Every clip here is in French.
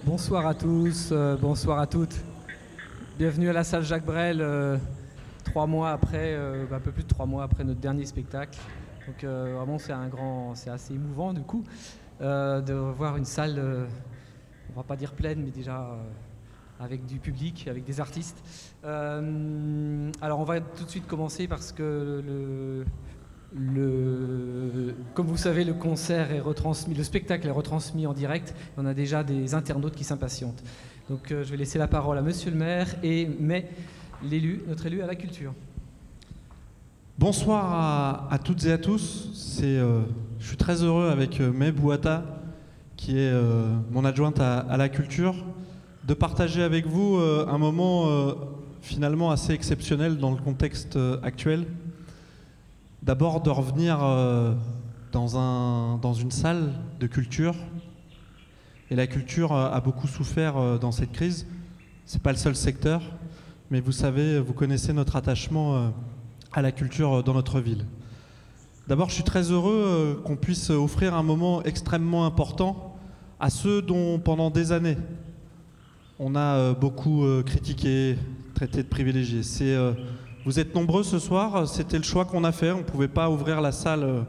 Bonsoir à tous, bonsoir à toutes. Bienvenue à la salle Jacques Brel, 3 mois après, un peu plus de 3 mois après notre dernier spectacle. Donc vraiment c'est assez émouvant du coup de revoir une salle, on va pas dire pleine, mais déjà avec du public, avec des artistes. Alors on va tout de suite commencer parce que comme vous savez, le concert est retransmis, le spectacle est retransmis en direct. On a déjà des internautes qui s'impatientent. Donc je vais laisser la parole à Monsieur le maire notre élu à la culture. Bonsoir à toutes et à tous. Je suis très heureux avec May Bouata, qui est mon adjointe à la culture, de partager avec vous un moment finalement assez exceptionnel dans le contexte actuel. D'abord de revenir dans une salle de culture. Et la culture a beaucoup souffert dans cette crise. C'est pas le seul secteur, mais vous savez, vous connaissez notre attachement à la culture dans notre ville. D'abord, je suis très heureux qu'on puisse offrir un moment extrêmement important à ceux dont, pendant des années, on a beaucoup critiqué, traité de privilégiés. Vous êtes nombreux ce soir, c'était le choix qu'on a fait. On ne pouvait pas ouvrir la salle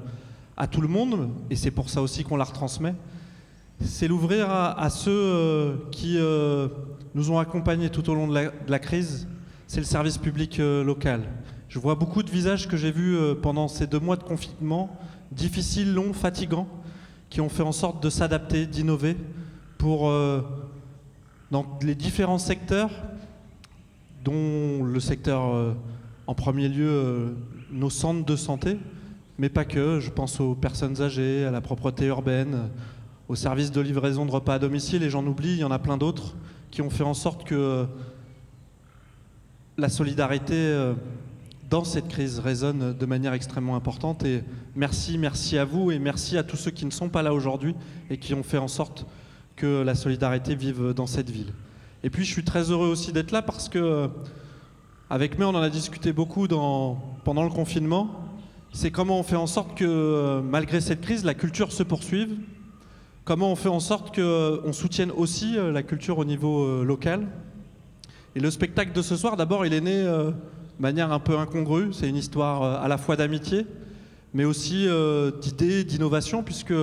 à tout le monde, et c'est pour ça aussi qu'on la retransmet. C'est l'ouvrir à ceux qui nous ont accompagnés tout au long de la crise. C'est le service public local. Je vois beaucoup de visages que j'ai vus pendant ces 2 mois de confinement, difficiles, longs, fatigants, qui ont fait en sorte de s'adapter, d'innover pour, dans les différents secteurs, dont le secteur, en premier lieu, nos centres de santé, mais pas que. Je pense aux personnes âgées, à la propreté urbaine, aux services de livraison de repas à domicile, et j'en oublie, il y en a plein d'autres, qui ont fait en sorte que la solidarité dans cette crise résonne de manière extrêmement importante. Et merci à vous, et merci à tous ceux qui ne sont pas là aujourd'hui et qui ont fait en sorte que la solidarité vive dans cette ville. Et puis je suis très heureux aussi d'être là parce que, avec May, on en a discuté beaucoup pendant le confinement. C'est comment on fait en sorte que, malgré cette crise, la culture se poursuive. Comment on fait en sorte qu'on soutienne aussi la culture au niveau local. Et le spectacle de ce soir, d'abord, il est né de manière un peu incongrue. C'est une histoire à la fois d'amitié, mais aussi d'idées, d'innovation, puisque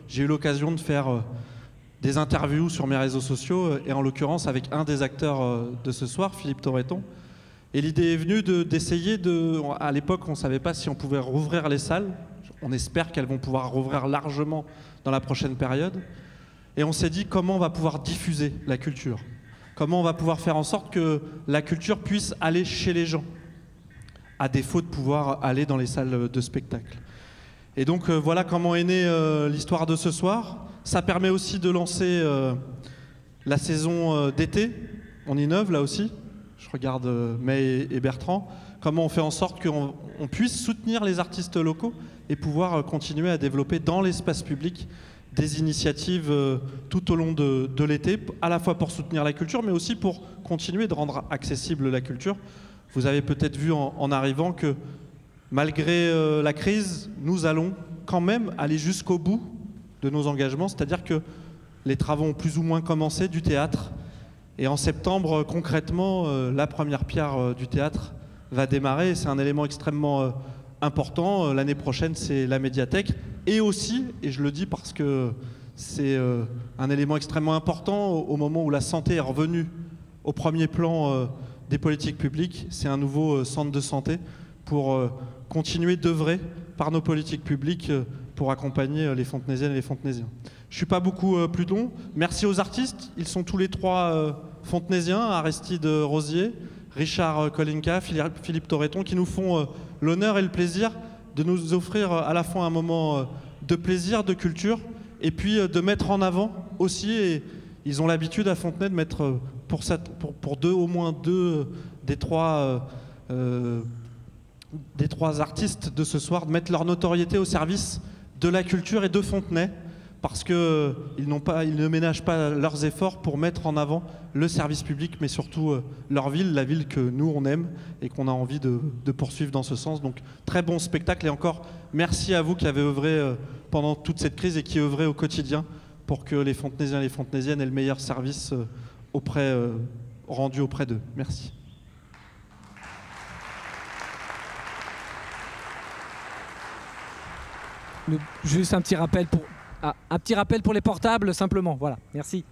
j'ai eu l'occasion de faire des interviews sur mes réseaux sociaux, et en l'occurrence avec un des acteurs de ce soir, Philippe Torreton. Et l'idée est venue d'essayer à l'époque, on ne savait pas si on pouvait rouvrir les salles. On espère qu'elles vont pouvoir rouvrir largement dans la prochaine période. Et on s'est dit comment on va pouvoir diffuser la culture. Comment on va pouvoir faire en sorte que la culture puisse aller chez les gens, à défaut de pouvoir aller dans les salles de spectacle. Et donc voilà comment est née l'histoire de ce soir. Ça permet aussi de lancer la saison d'été. On innove là aussi. Je regarde May et Bertrand. Comment on fait en sorte qu'on puisse soutenir les artistes locaux et pouvoir continuer à développer dans l'espace public des initiatives tout au long de l'été, à la fois pour soutenir la culture, mais aussi pour continuer de rendre accessible la culture. Vous avez peut-être vu en arrivant que malgré la crise, nous allons quand même aller jusqu'au bout de nos engagements, c'est-à-dire que les travaux ont plus ou moins commencé du théâtre. Et en septembre, concrètement, la première pierre du théâtre va démarrer. C'est un élément extrêmement important. L'année prochaine, c'est la médiathèque. Et aussi, et je le dis parce que c'est un élément extrêmement important au moment où la santé est revenue au premier plan des politiques publiques, c'est un nouveau centre de santé pour continuer d'œuvrer par nos politiques publiques pour accompagner les Fontenaisiennes et les Fontenaisiens. Je ne suis pas beaucoup plus long. Merci aux artistes. Ils sont tous les 3 Fontenaisiens, Aristide Rosier, Richard Kolinka, Philippe Torreton, qui nous font l'honneur et le plaisir de nous offrir à la fois un moment de plaisir, de culture, et puis de mettre en avant aussi, et ils ont l'habitude à Fontenay de mettre au moins deux des 3 artistes de ce soir, de mettre leur notoriété au service de la culture et de Fontenay, parce qu'ils ne ménagent pas leurs efforts pour mettre en avant le service public, mais surtout leur ville, la ville que nous on aime et qu'on a envie de poursuivre dans ce sens. Donc très bon spectacle, et encore merci à vous qui avez œuvré pendant toute cette crise et qui œuvrez au quotidien pour que les Fontenaisiens et les Fontenaisiennes aient le meilleur service rendu auprès d'eux. Merci. Juste un petit rappel pour les portables, simplement. Voilà, merci.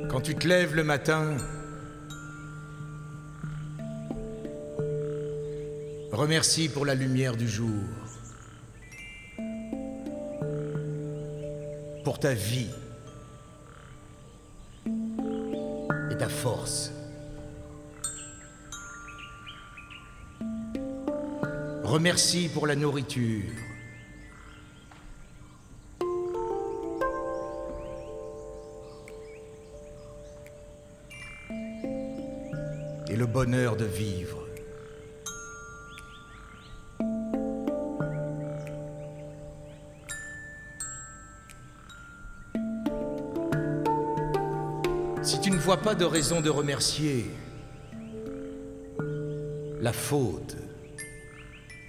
Quand tu te lèves le matin, remercie pour la lumière du jour, pour ta vie et ta force. Remercie pour la nourriture. Et le bonheur de vivre. Si tu ne vois pas de raison de remercier, la faute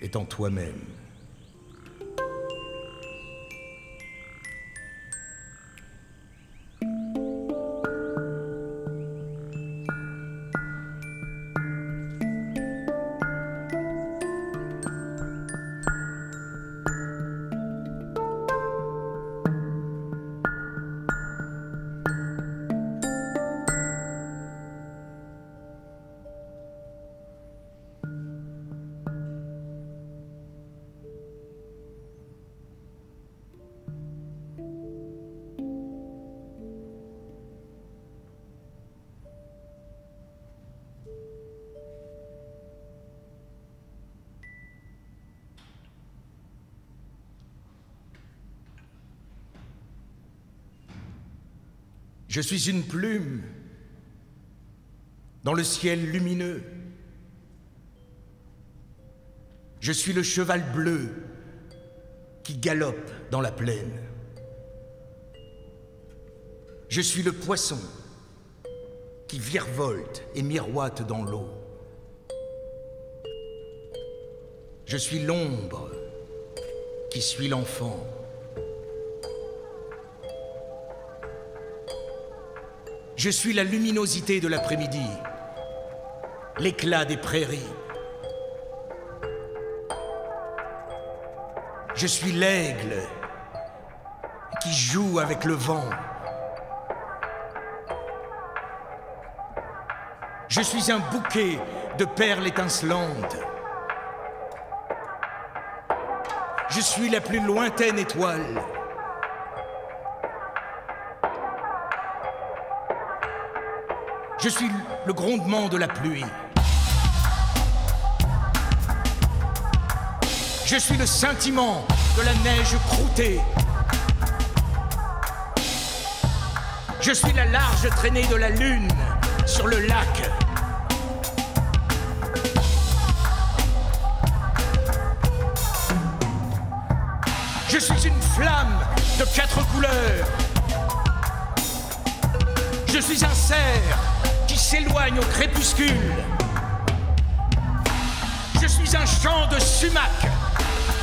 est en toi-même. Je suis une plume dans le ciel lumineux. Je suis le cheval bleu qui galope dans la plaine. Je suis le poisson qui virevolte et miroite dans l'eau. Je suis l'ombre qui suit l'enfant. Je suis la luminosité de l'après-midi, l'éclat des prairies. Je suis l'aigle qui joue avec le vent. Je suis un bouquet de perles étincelantes. Je suis la plus lointaine étoile. Je suis le grondement de la pluie. Je suis le scintillement de la neige croûtée. Je suis la large traînée de la lune sur le lac. Je suis une flamme de 4 couleurs. Je suis un cerf qui s'éloigne au crépuscule. Je suis un champ de sumac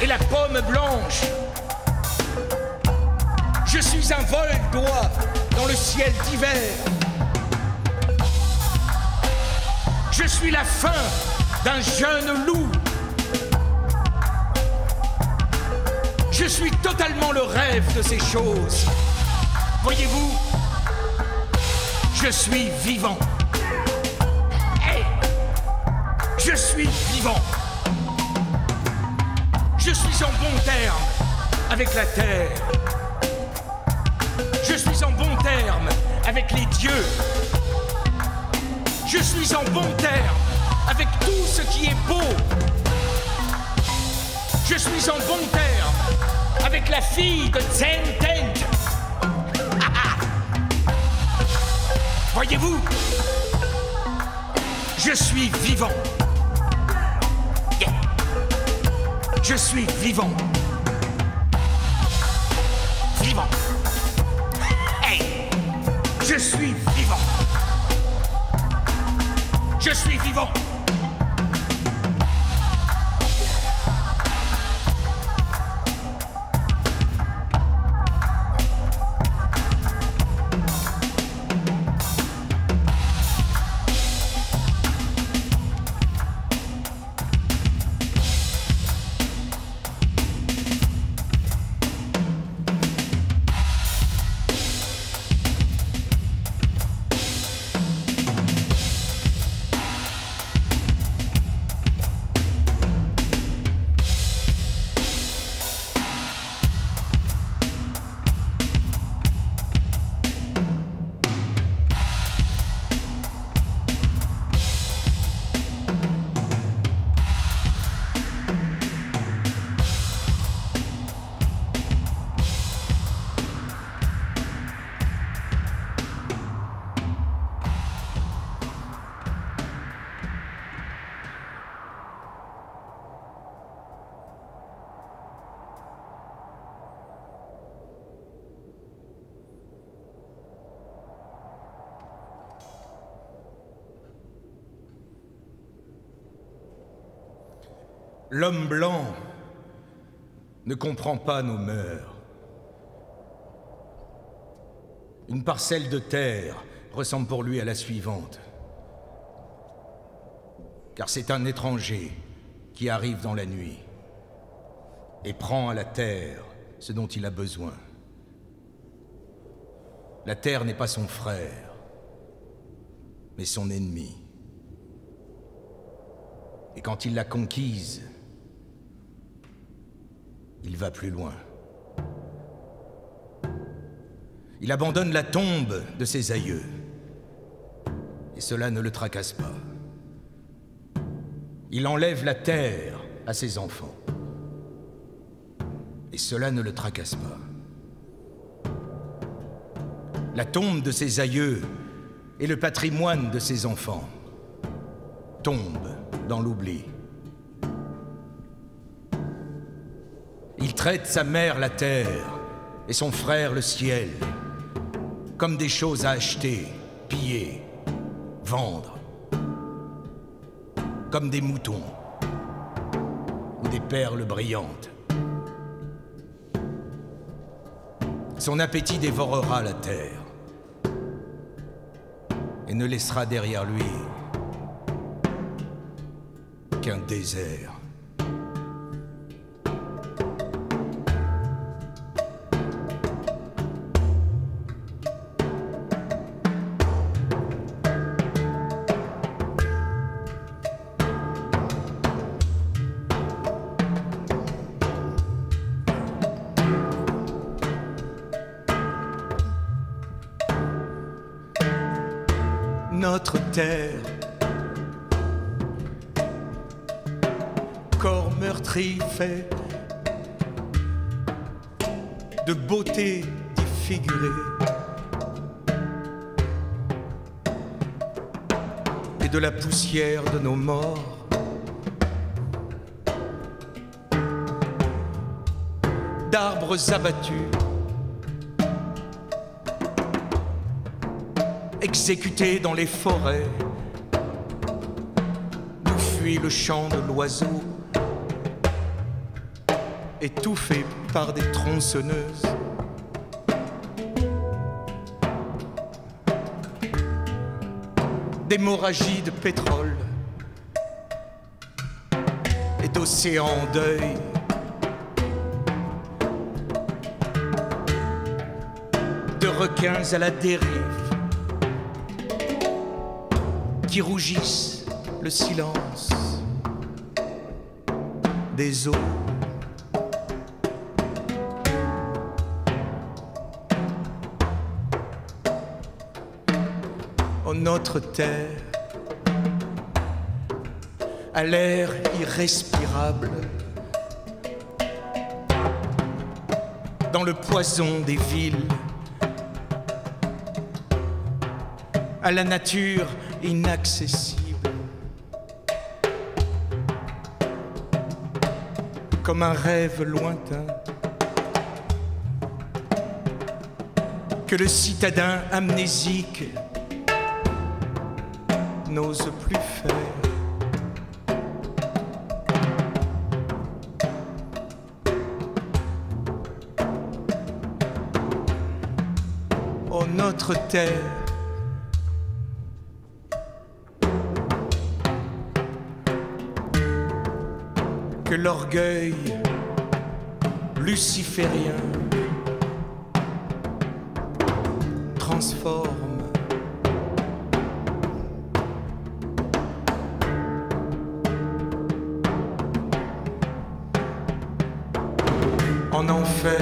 et la pomme blanche. Je suis un vol d'oie dans le ciel d'hiver. Je suis la faim d'un jeune loup. Je suis totalement le rêve de ces choses. Voyez-vous, je suis vivant. Hey, je suis vivant. Je suis en bon terme avec la terre. Je suis en bon terme avec les dieux. Je suis en bon terme avec tout ce qui est beau. Je suis en bon terme avec la fille de Zen Tent. Voyez-vous, je suis vivant. Yeah. Je suis vivant. Vivant. Hey, je suis vivant. Je suis vivant. L'homme blanc ne comprend pas nos mœurs. Une parcelle de terre ressemble pour lui à la suivante. Car c'est un étranger qui arrive dans la nuit et prend à la terre ce dont il a besoin. La terre n'est pas son frère, mais son ennemi. Et quand il l'a conquise, il va plus loin. Il abandonne la tombe de ses aïeux. Et cela ne le tracasse pas. Il enlève la terre à ses enfants. Et cela ne le tracasse pas. la tombe de ses aïeux et le patrimoine de ses enfants tombent dans l'oubli. Il traite sa mère la terre et son frère le ciel comme des choses à acheter, piller, vendre, comme des moutons ou des perles brillantes. Son appétit dévorera la terre et ne laissera derrière lui qu'un désert. Notre terre, corps meurtri fait de beauté défigurée et de la poussière de nos morts, d'arbres abattus, exécutés dans les forêts, d'où fuit le chant de l'oiseau, étouffé par des tronçonneuses. D'hémorragie de pétrole et d'océans en deuil, de requins à la dérive qui rougissent le silence des eaux. Oh, notre terre, à l'air irrespirable, dans le poison des villes, à la nature inaccessible, comme un rêve lointain que le citadin amnésique n'ose plus faire. Oh, notre terre, que l'orgueil luciférien transforme en enfer.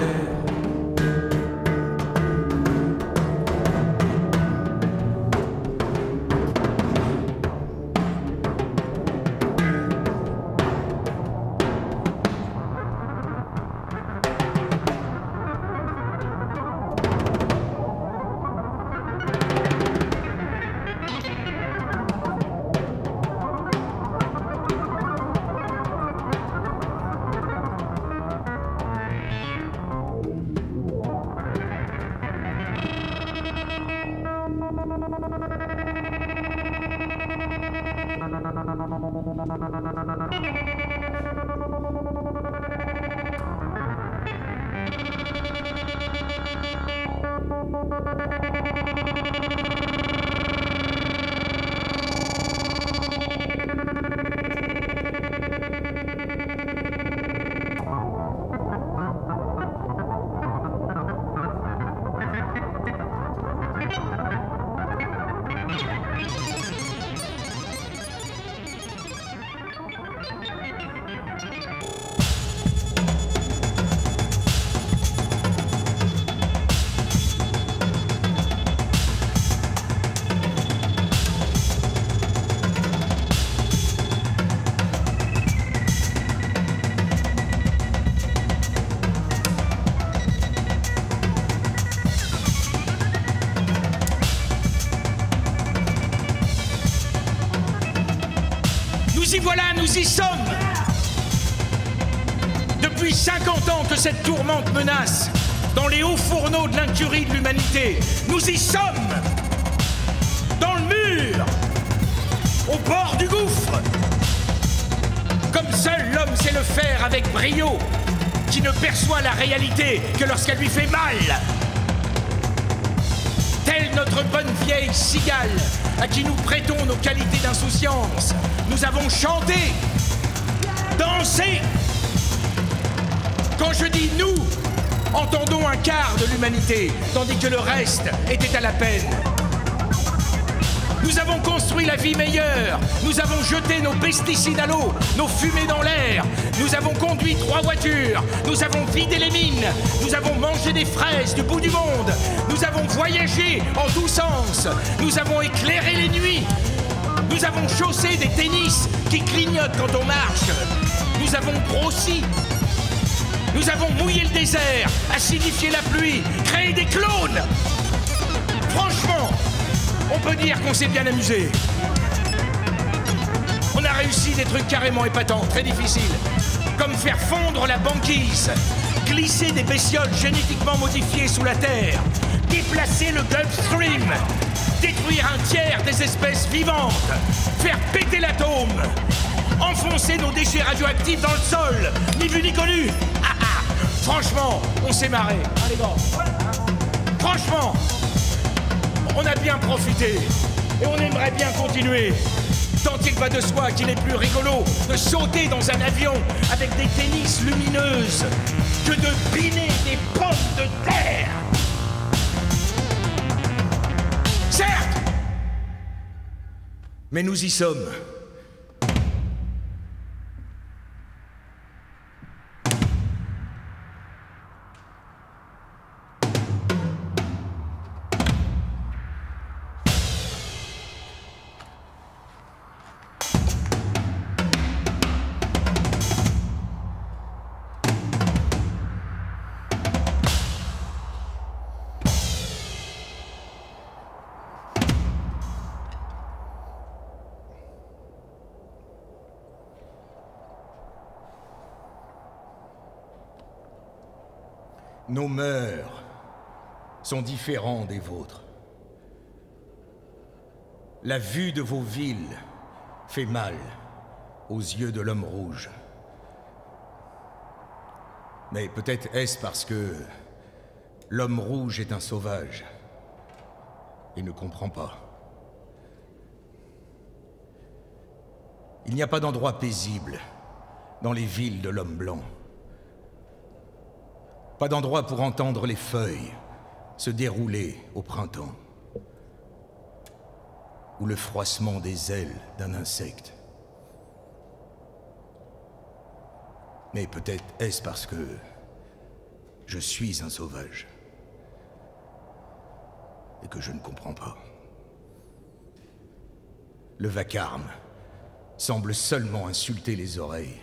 voilà, nous y sommes. Depuis 50 ans que cette tourmente menace, dans les hauts fourneaux de l'incurie de l'humanité, nous y sommes. Dans le mur, au bord du gouffre. Comme seul l'homme sait le faire avec brio, qui ne perçoit la réalité que lorsqu'elle lui fait mal. Telle notre bonne vieille cigale, à qui nous prêtons nos qualités d'insouciance, nous avons chanté, dansé. Quand je dis nous, entendons un quart de l'humanité, tandis que le reste était à la peine. Nous avons construit la vie meilleure, nous avons jeté nos pesticides à l'eau, nos fumées dans l'air, nous avons conduit 3 voitures, nous avons vidé les mines, nous avons mangé des fraises du bout du monde, nous avons voyagé en tous sens, nous avons éclairé les nuits, nous avons chaussé des tennis qui clignotent quand on marche, nous avons grossi, nous avons mouillé le désert, acidifié la pluie, créé des clones. Franchement, on peut dire qu'on s'est bien amusé. On a réussi des trucs carrément épatants, très difficiles, comme faire fondre la banquise, glisser des bestioles génétiquement modifiées sous la terre, déplacer le Gulf Stream, détruire un tiers des espèces vivantes, faire péter l'atome, enfoncer nos déchets radioactifs dans le sol, ni vu ni connu. Ah ah, franchement, on s'est marré. Allez, bon. Franchement, on a bien profité et on aimerait bien continuer. Tant il va de soi qu'il est plus rigolo de sauter dans un avion avec des tennis lumineuses que de piner des pommes de terre. Certes, mais nous y sommes. Nos mœurs sont différents des vôtres. La vue de vos villes fait mal aux yeux de l'homme rouge. Mais peut-être est-ce parce que l'homme rouge est un sauvage et ne comprend pas. Il n'y a pas d'endroit paisible dans les villes de l'homme blanc. Pas d'endroit pour entendre les feuilles se dérouler au printemps, ou le froissement des ailes d'un insecte. Mais peut-être est-ce parce que je suis un sauvage et que je ne comprends pas. Le vacarme semble seulement insulter les oreilles.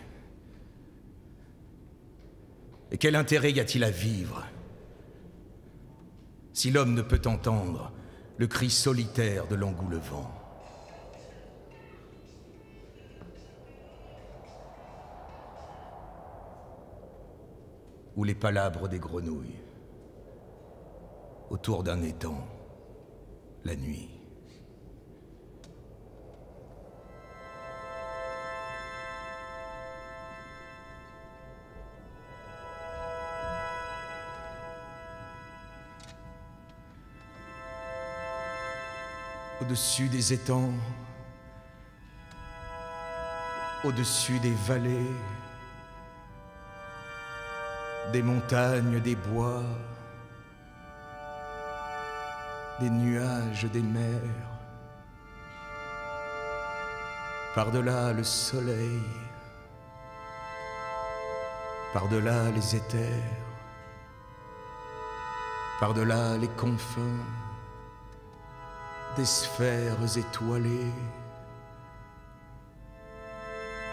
Et quel intérêt y a-t-il à vivre si l'homme ne peut entendre le cri solitaire de l'engoulevent? Ou les palabres des grenouilles autour d'un étang, la nuit. Au-dessus des étangs, au-dessus des vallées, des montagnes, des bois, des nuages, des mers, par-delà le soleil, par-delà les éthers, par-delà les confins, des sphères étoilées.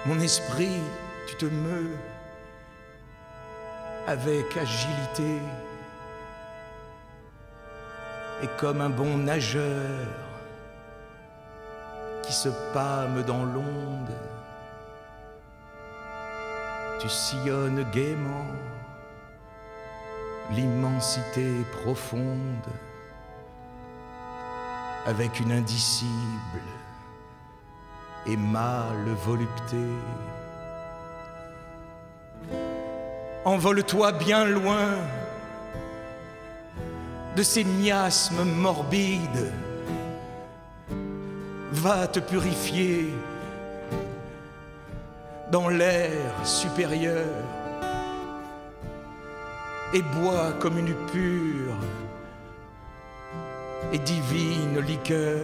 Mon esprit, tu te meus avec agilité et comme un bon nageur qui se pâme dans l'onde, tu sillonnes gaiement l'immensité profonde avec une indicible et mâle volupté. Envole-toi bien loin de ces miasmes morbides, va te purifier dans l'air supérieur et bois comme une pure et divine liqueur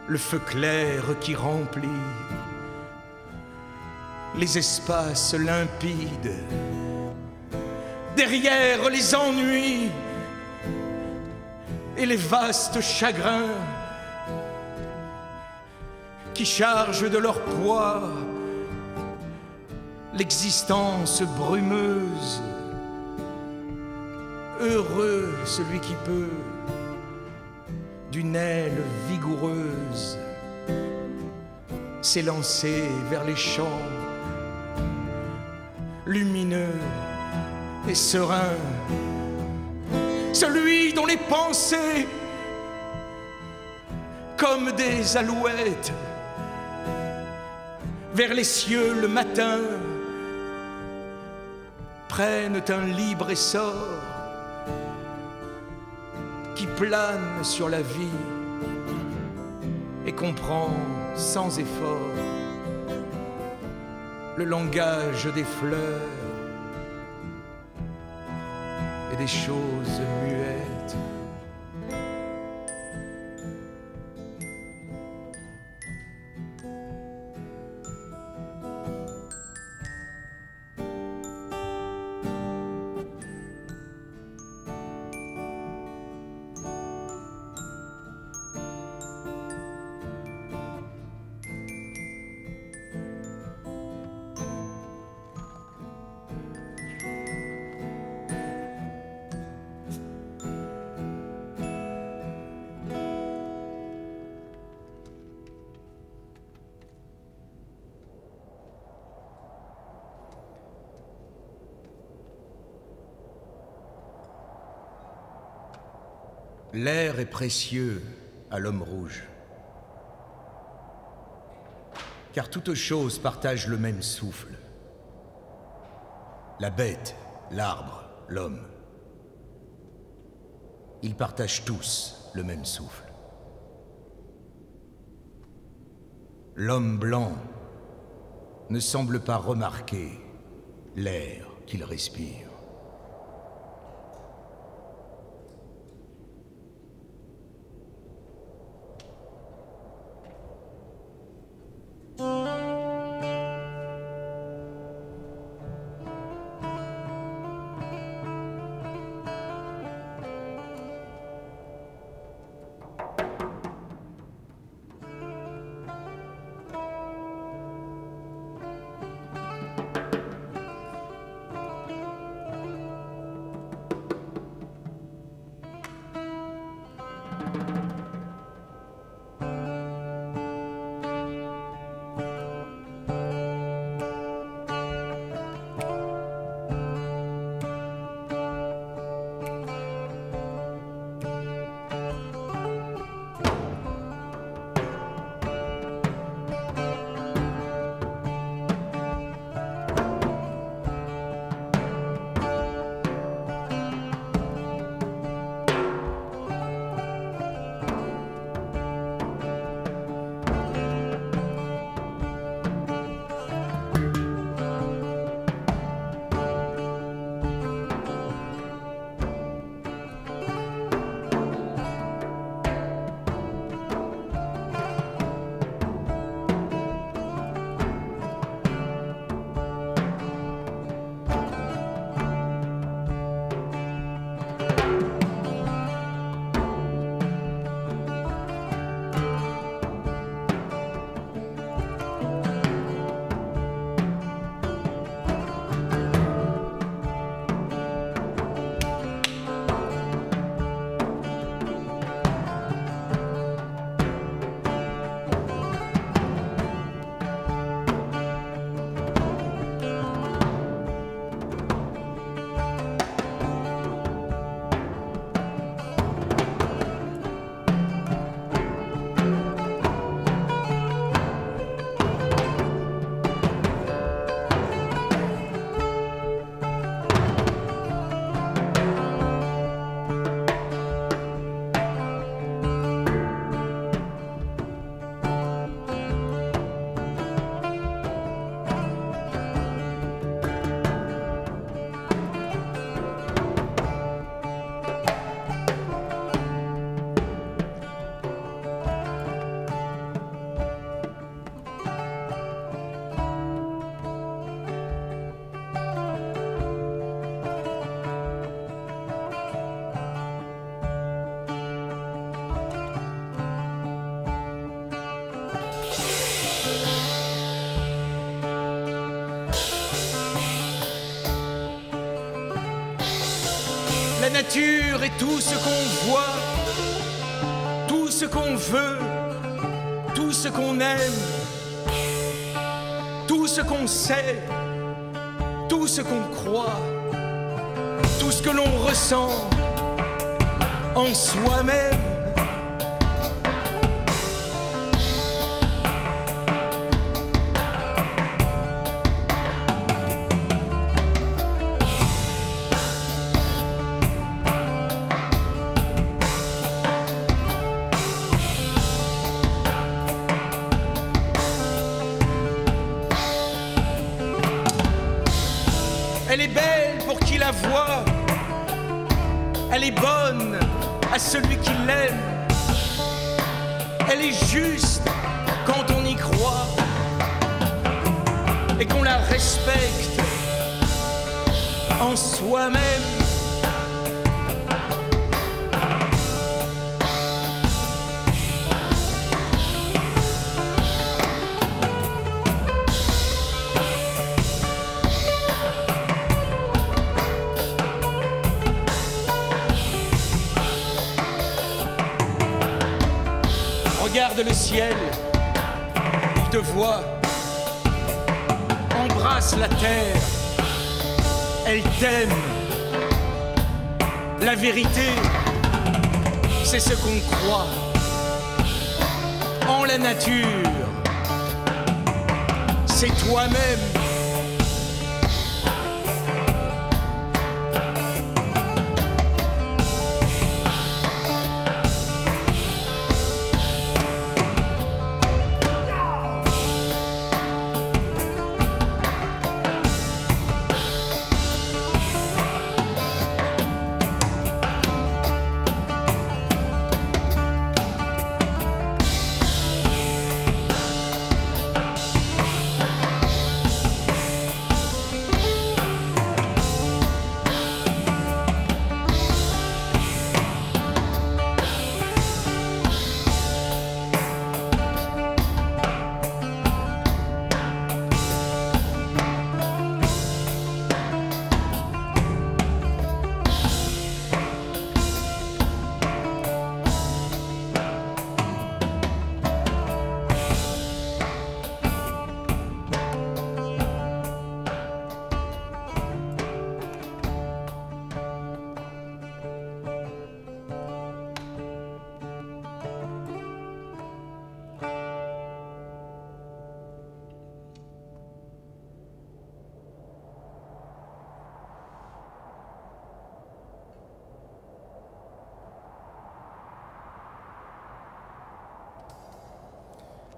le feu clair qui remplit les espaces limpides derrière les ennuis et les vastes chagrins qui chargent de leur poids l'existence brumeuse. Heureux celui qui peut, d'une aile vigoureuse, s'élancer vers les champs lumineux et sereins. Celui dont les pensées, comme des alouettes, vers les cieux le matin, prennent un libre essor qui plane sur la vie et comprend sans effort le langage des fleurs et des choses muettes. L'air est précieux à l'homme rouge, car toute chose partage le même souffle. La bête, l'arbre, l'homme, ils partagent tous le même souffle. L'homme blanc ne semble pas remarquer l'air qu'il respire. nature est tout ce qu'on voit, tout ce qu'on veut, tout ce qu'on aime, tout ce qu'on sait, tout ce qu'on croit, tout ce que l'on ressent en soi-même. Elle est belle pour qui la voit, elle est bonne à celui qui l'aime, elle est juste quand on y croit et qu'on la respecte en soi-même. Regarde le ciel, il te voit, embrasse la terre, elle t'aime. La vérité, c'est ce qu'on croit en la nature, c'est toi-même.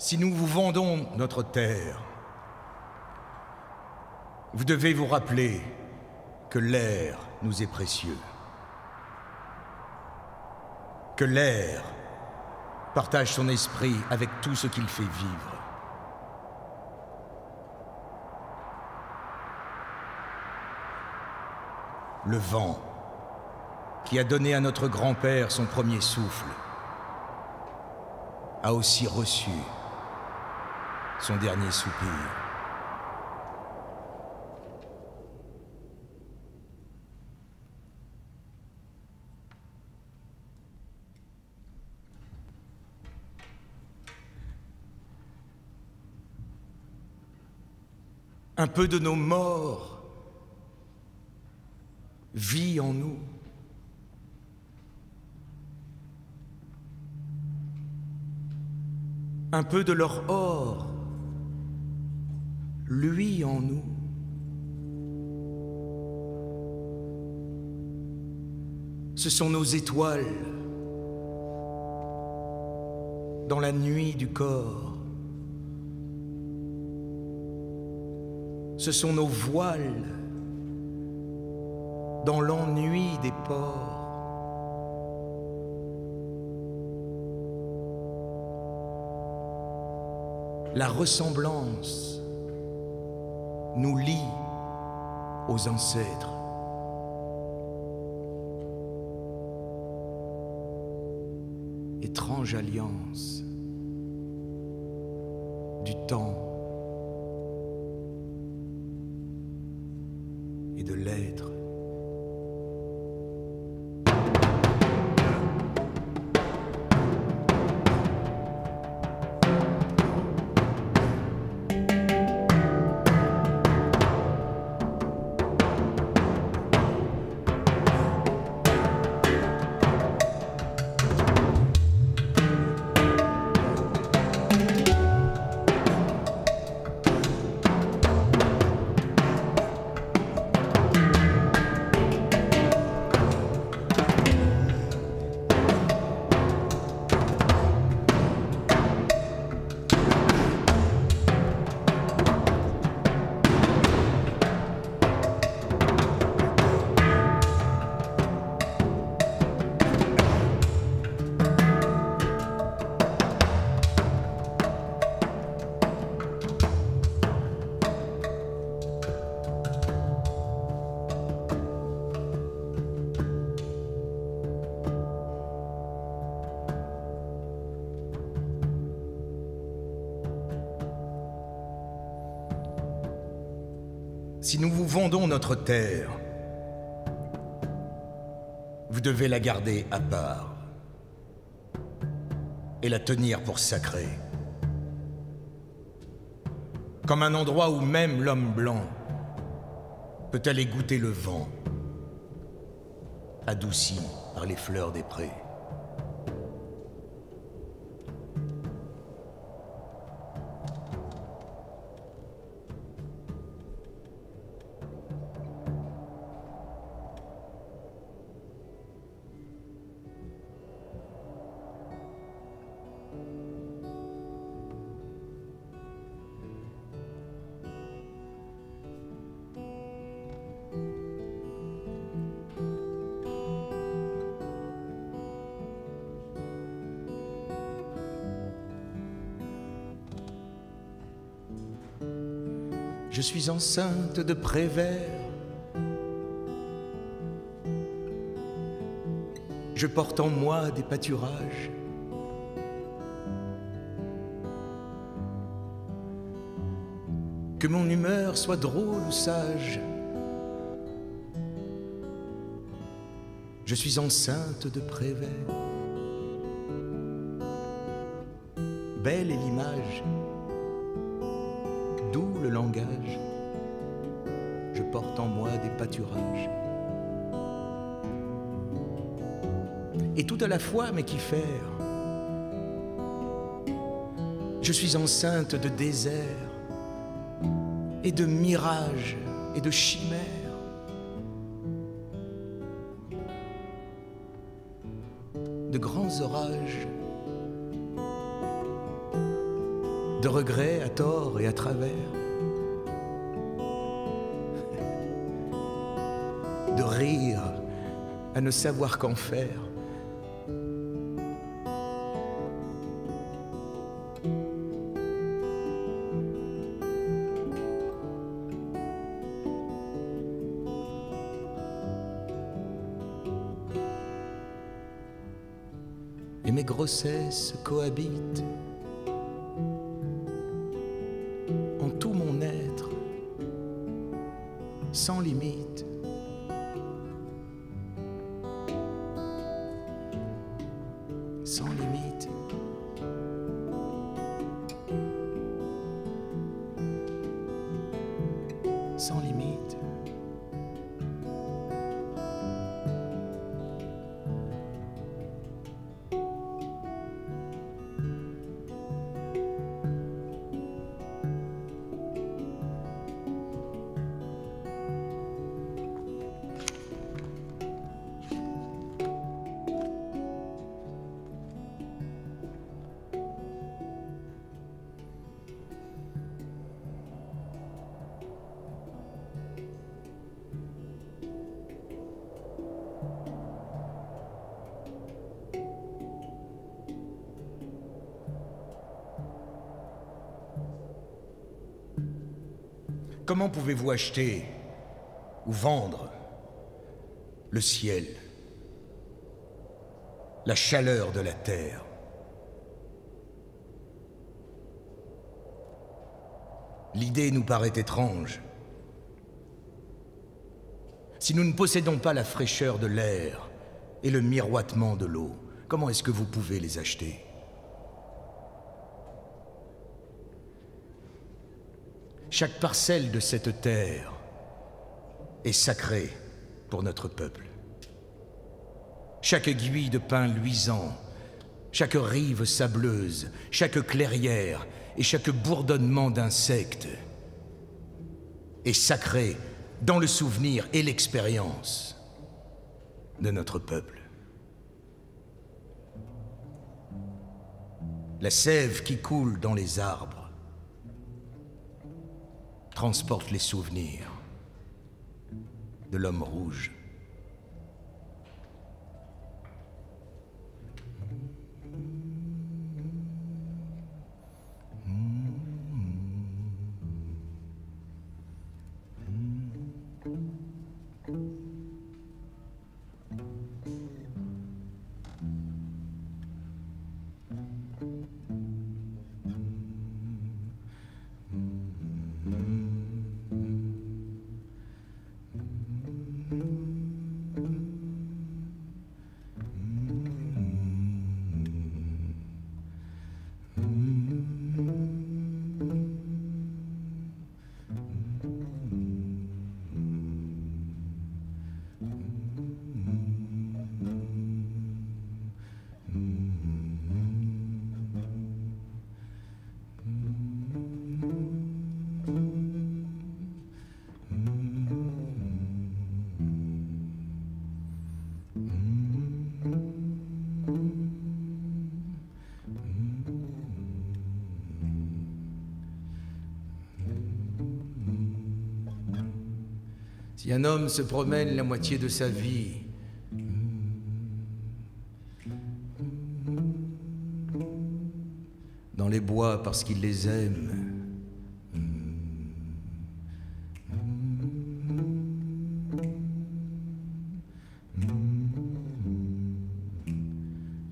Si nous vous vendons notre terre, vous devez vous rappeler que l'air nous est précieux, que l'air partage son esprit avec tout ce qu'il fait vivre. Le vent, qui a donné à notre grand-père son premier souffle, a aussi reçu son dernier soupir. Un peu de nos morts vit en nous. Un peu de leur or luit en nous. Ce sont nos étoiles dans la nuit du corps. Ce sont nos voiles dans l'ennui des ports. La ressemblance nous lie aux ancêtres. Étrange alliance du temps et de l'être. Si nous vous vendons notre terre, vous devez la garder à part et la tenir pour sacrée. Comme un endroit où même l'homme blanc peut aller goûter le vent, adouci par les fleurs des prés. Je suis enceinte de Prévert. Je porte en moi des pâturages. Que mon humeur soit drôle ou sage, je suis enceinte de Prévert. Belle est l'image, doux le langage, je porte en moi des pâturages. Et tout à la fois, mais qui faire, je suis enceinte de désert et de mirages et de chimères. De grands orages, de regrets à tort et à travers, de rire à ne savoir qu'en faire. Et mes grossesses cohabitent en tout mon être, sans limite. Sans limite. Sans limite. Comment pouvez-vous acheter ou vendre le ciel, la chaleur de la terre? L'idée nous paraît étrange. Si nous ne possédons pas la fraîcheur de l'air et le miroitement de l'eau, comment est-ce que vous pouvez les acheter? Chaque parcelle de cette terre est sacrée pour notre peuple. Chaque aiguille de pin luisant, chaque rive sableuse, chaque clairière et chaque bourdonnement d'insectes est sacré dans le souvenir et l'expérience de notre peuple. La sève qui coule dans les arbres transporte les souvenirs de l'homme rouge. Si un homme se promène la moitié de sa vie, dans les bois parce qu'il les aime,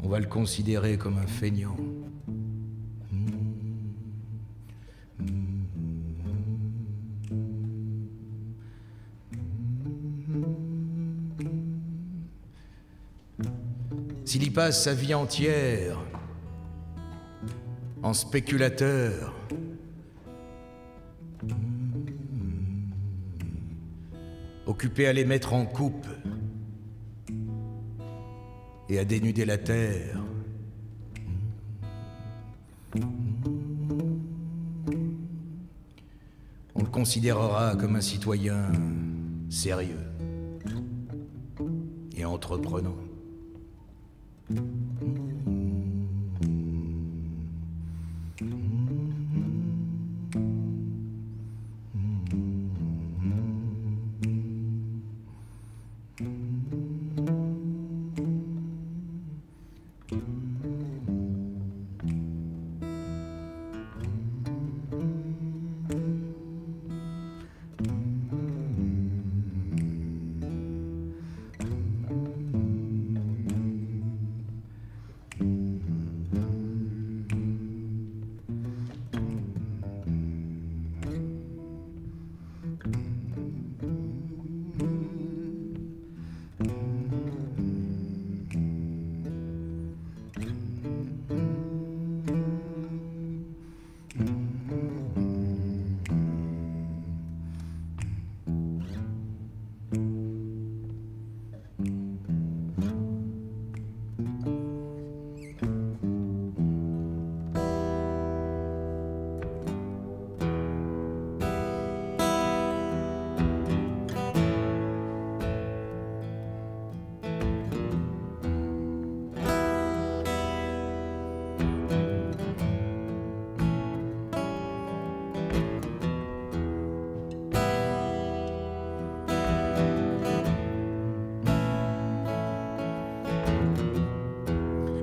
on va le considérer comme un feignant. S'il y passe sa vie entière en spéculateur, occupé à les mettre en coupe et à dénuder la terre, on le considérera comme un citoyen sérieux et entreprenant.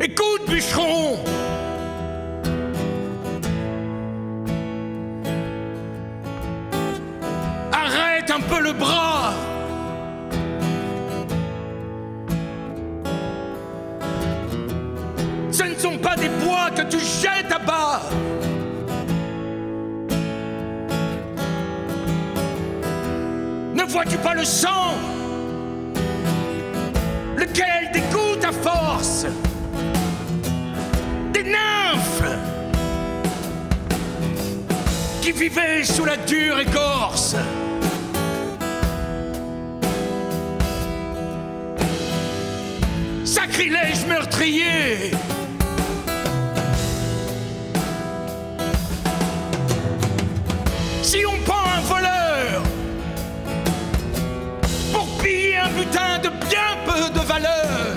Écoute, bûcheron! Arrête un peu le bras! Ce ne sont pas des bois que tu jettes à bas! Ne vois-tu pas le sang? Lequel dégoûte à force? Des nymphes qui vivaient sous la dure écorce. Sacrilège meurtrier. Si on prend un voleur pour piller un butin de bien peu de valeur,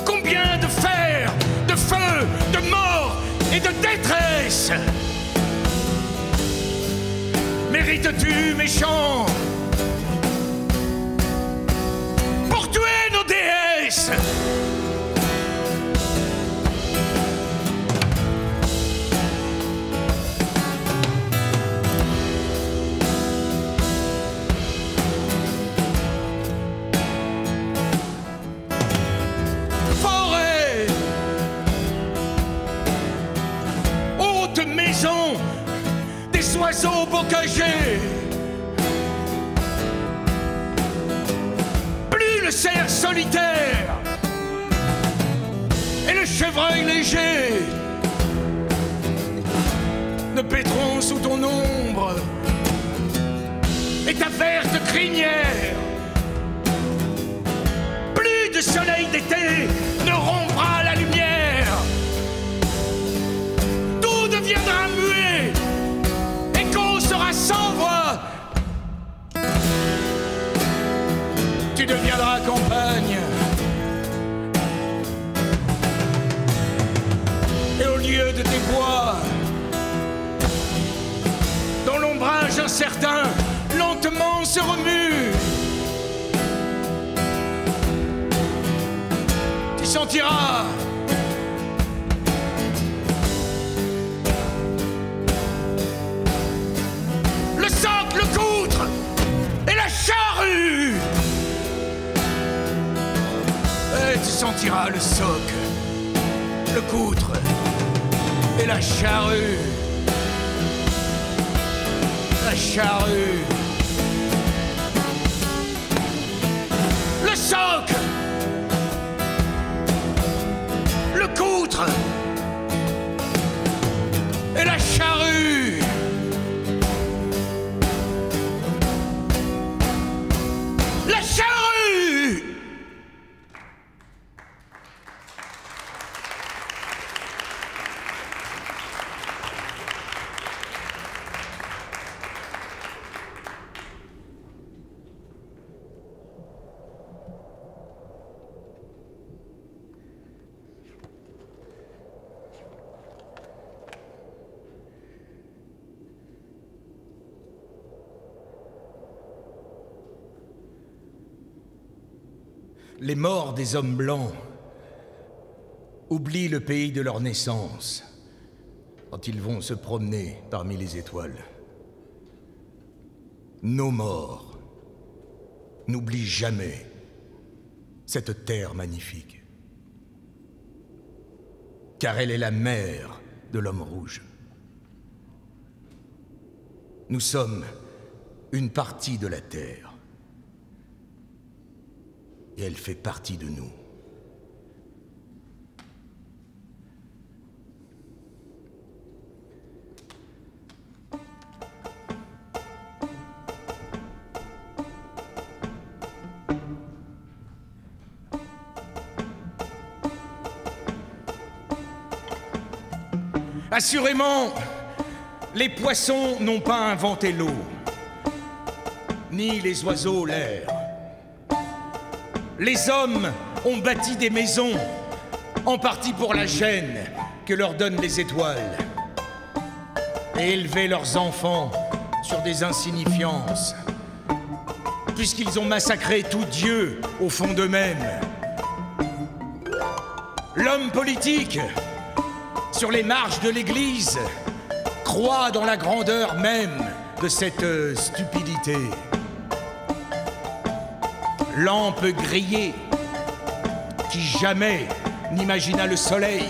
combien de fer, de feu, de mort et de détresse mérites-tu, méchant, pour tuer nos déesses? Forêt, haute maison, des oiseaux bocagés, plus le cerf solitaire et le chevreuil léger ne paîtront sous ton ombre, et ta verte crinière, plus de soleil d'été ne rompra la lumière. Tout deviendra muet, écho sera sans voix. Tu deviendras campagne, et au lieu de tes bois, certains lentement se remuent. Tu sentiras le socle, le coutre et la charrue. Et tu sentiras le socle, le coutre et la charrue. La charrue. Le socle, le coutre et la charrue. La charrue. Les morts des hommes blancs oublient le pays de leur naissance quand ils vont se promener parmi les étoiles. Nos morts n'oublient jamais cette terre magnifique, car elle est la mère de l'homme rouge. Nous sommes une partie de la terre. Et elle fait partie de nous. Assurément, les poissons n'ont pas inventé l'eau, ni les oiseaux l'air. Les hommes ont bâti des maisons, en partie pour la gêne que leur donnent les étoiles, et élevé leurs enfants sur des insignifiances, puisqu'ils ont massacré tout Dieu au fond d'eux-mêmes. L'homme politique, sur les marches de l'Église, croit dans la grandeur même de cette stupidité. Lampe grillée, qui jamais n'imagina le soleil.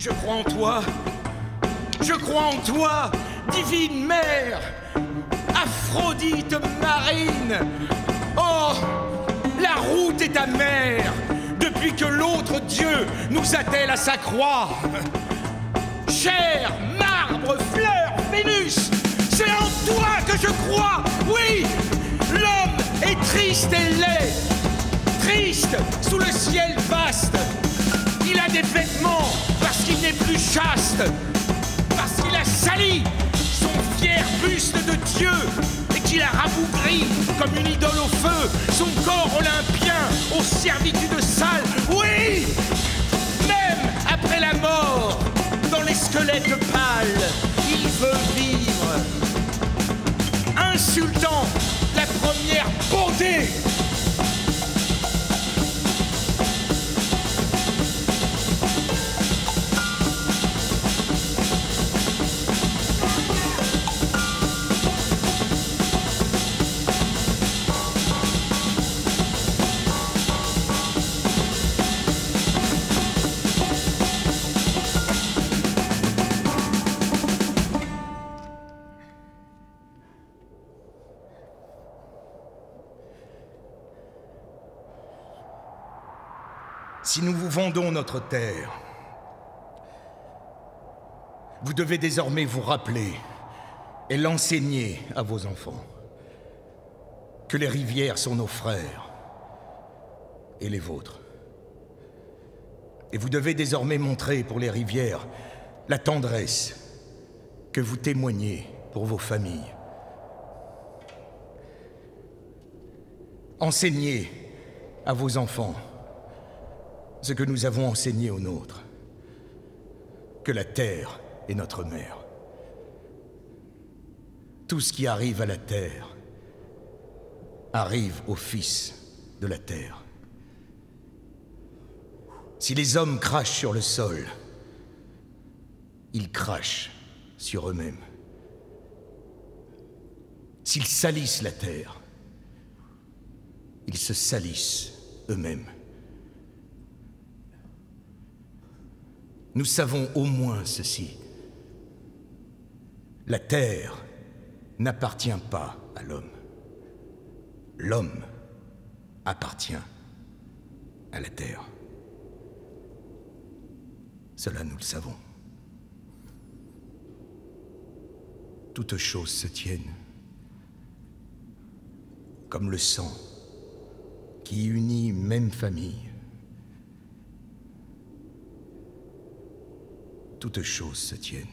Je crois en toi, je crois en toi, divine mère, Aphrodite marine. Oh, la route est ta mère, depuis que l'autre Dieu nous attelle à sa croix. Chair, marbre, fleur, Vénus, c'est en toi que je crois. Oui, l'homme est triste et laid, triste sous le ciel vaste. Il a des vêtements parce qu'il n'est plus chaste, parce qu'il a sali son fier buste de Dieu et qu'il a rabougri comme une idole au feu son corps olympien aux servitudes sales. Oui, même après la mort, dans les squelettes pâles, il veut vivre, insultant la première beauté. Si nous vous vendons notre terre, vous devez désormais vous rappeler et l'enseigner à vos enfants. que les rivières sont nos frères et les vôtres. Et vous devez désormais montrer pour les rivières la tendresse que vous témoignez pour vos familles. Enseignez à vos enfants ce que nous avons enseigné aux nôtres, que la terre est notre mère. Tout ce qui arrive à la terre arrive aux fils de la terre. Si les hommes crachent sur le sol, ils crachent sur eux-mêmes. S'ils salissent la terre, ils se salissent eux-mêmes. Nous savons au moins ceci. La terre n'appartient pas à l'homme. L'homme appartient à la terre. Cela, nous le savons. Toutes choses se tiennent, comme le sang qui unit une même famille. Toutes choses se tiennent.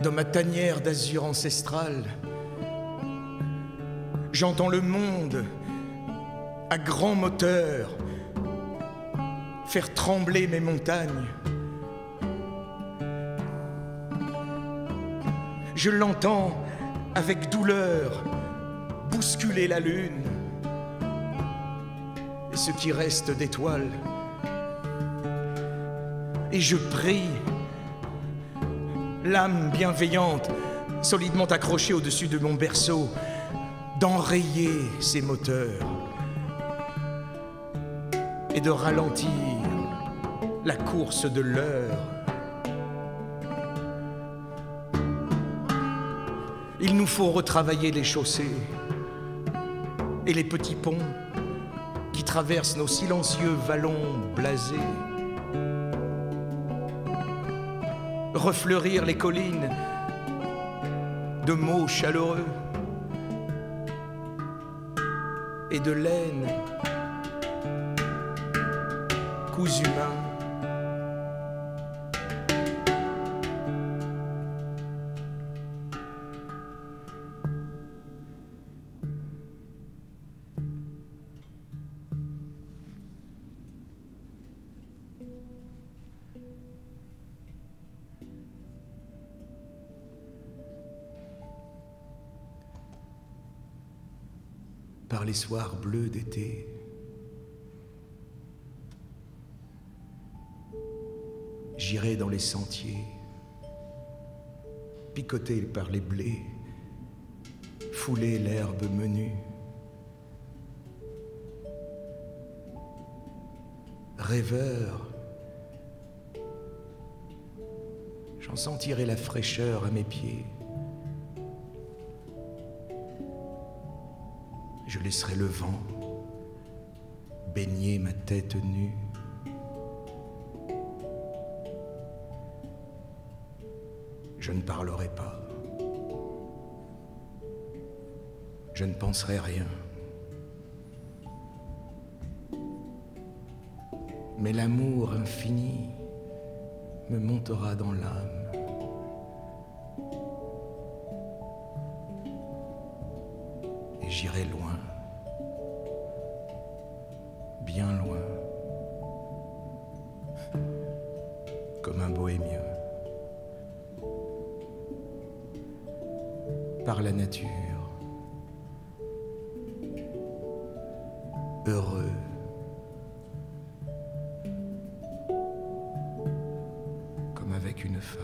Dans ma tanière d'azur ancestral, j'entends le monde à grand moteur faire trembler mes montagnes. Je l'entends avec douleur bousculer la lune et ce qui reste d'étoiles. Et je prie, l'âme bienveillante, solidement accrochée au-dessus de mon berceau, d'enrayer ces moteurs et de ralentir la course de l'heure. Il nous faut retravailler les chaussées et les petits ponts qui traversent nos silencieux vallons blasés. Refleurir les collines de mots chaleureux et de laine, coups humains. Par les soirs bleus d'été, j'irai dans les sentiers, picoté par les blés, fouler l'herbe menue. Rêveur, j'en sentirai la fraîcheur à mes pieds. Je laisserai le vent baigner ma tête nue. Je ne parlerai pas. Je ne penserai rien. Mais l'amour infini me montera dans l'âme. Et j'irai loin, bien loin, comme un bohémien, par la nature, heureux, comme avec une femme.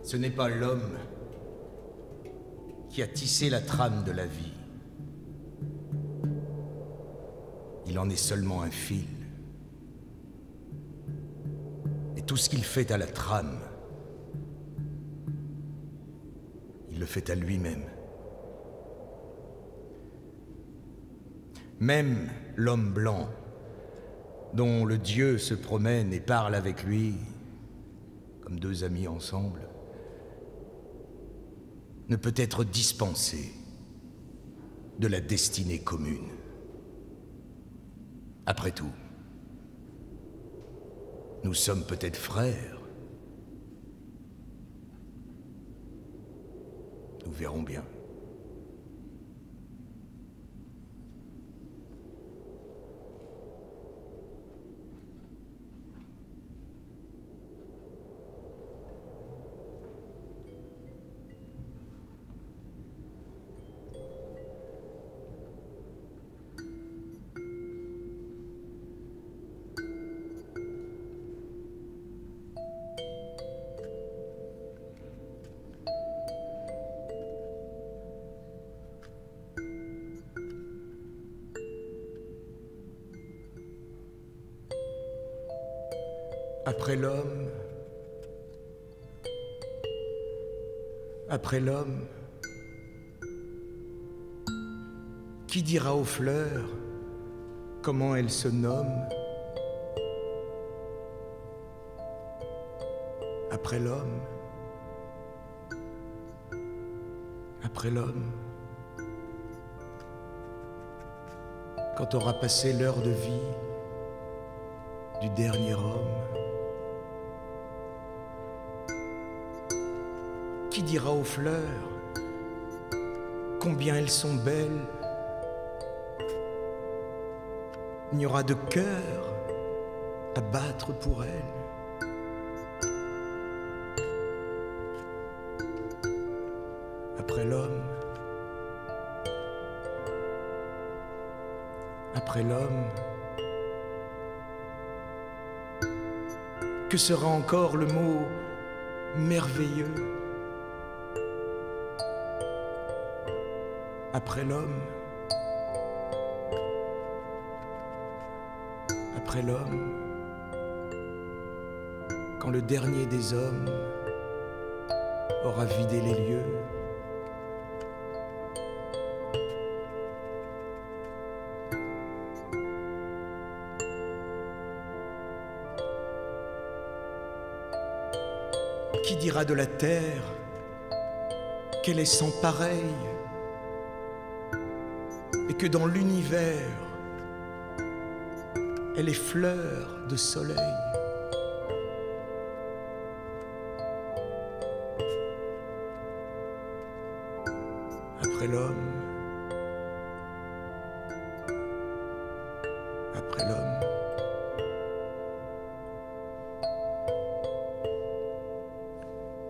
Ce n'est pas l'homme qui a tissé la trame de la vie. Il en est seulement un fil. Et tout ce qu'il fait à la trame, il le fait à lui-même. Même l'homme blanc, dont le Dieu se promène et parle avec lui, comme deux amis ensemble, ne peut être dispensé de la destinée commune. Après tout, nous sommes peut-être frères. Nous verrons bien. Après l'homme, qui dira aux fleurs comment elles se nomment? Après l'homme, quand aura passé l'heure de vie du dernier homme, qui dira aux fleurs combien elles sont belles? Il n'y aura de cœur à battre pour elles. Après l'homme, que sera encore le mot merveilleux? Après l'homme, quand le dernier des hommes aura vidé les lieux, qui dira de la terre qu'elle est sans pareil et que dans l'univers elle est fleur de soleil? Après l'homme,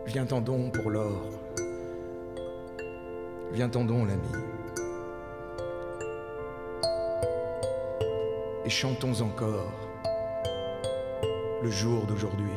viens-t'en donc pour l'or, viens-t'en donc l'ami, et chantons encore le jour d'aujourd'hui.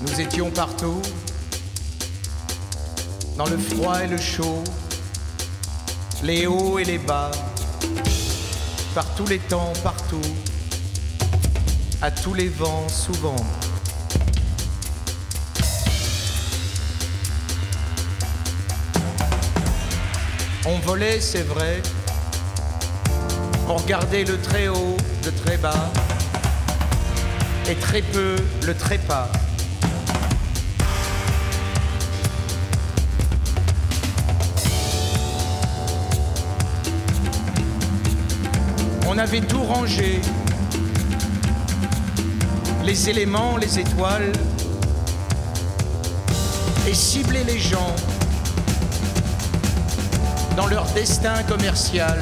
Nous étions partout, dans le froid et le chaud, les hauts et les bas, par tous les temps, partout, à tous les vents, souvent. On volait, c'est vrai, on regardait le très haut, le très bas, et très peu le très pas. On avait tout rangé, les éléments, les étoiles, et ciblé les gens dans leur destin commercial.